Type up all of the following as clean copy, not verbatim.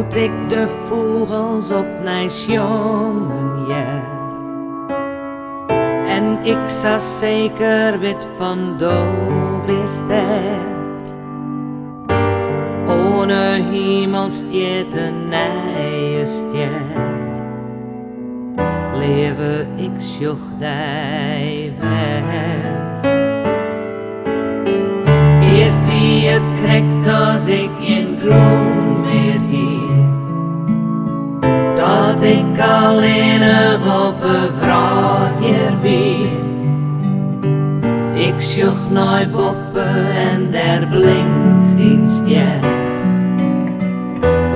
houd ik de vogels op nijs jongen, ja. En ik zou zeker wit van dobister. Ohne hemel stiert een nije ster. Leven ik sjoch dy wer. Eerst wie het krekt als ik geen groen meer hier. Dat ik alleen op een vraatje weer. Ik sjoch naar boppen en daar blinkt die ster.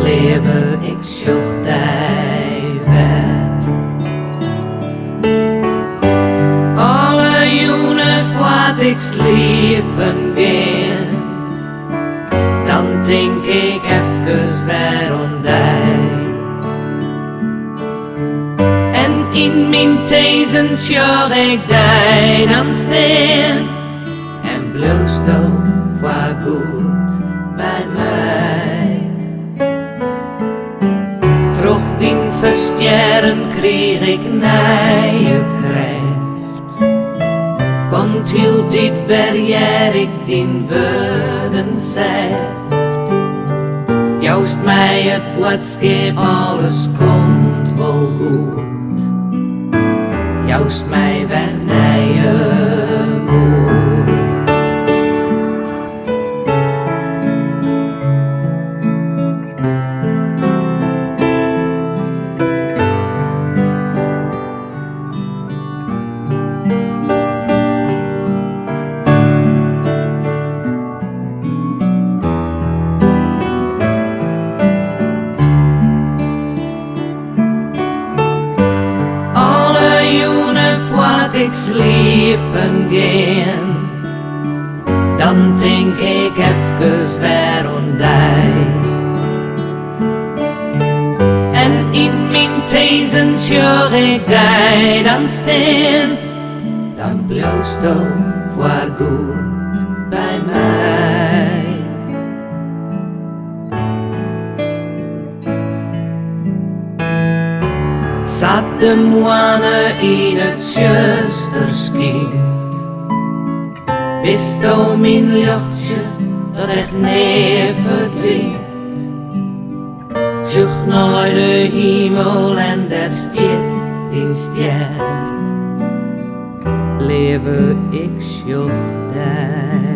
Leven ik sjoch dy wer. Alle joenen voordat ik sliepen gaan, dan denk ik even weer aan die. En in mijn tezen sjoch ik die dan staan en bloest voor goed bij mij. Troch die versterren kreeg ik nije kracht, want heel dit weer ik die woorden zegt. Juist mij het Wietske, alles komt wel goed. Juist mij weer nije moed. Ik sliepen gaan, dan denk ik even weer aan die. En in mijn tezen sjoch ik die dan staan, dan bloest voor goed bij mij. Zat de moane in het zusterskind. Wist o mijn luchtje dat echt neer verdwijnt. Sjoch naar de hemel en daar stiert die ster. Leven ik sjoch dy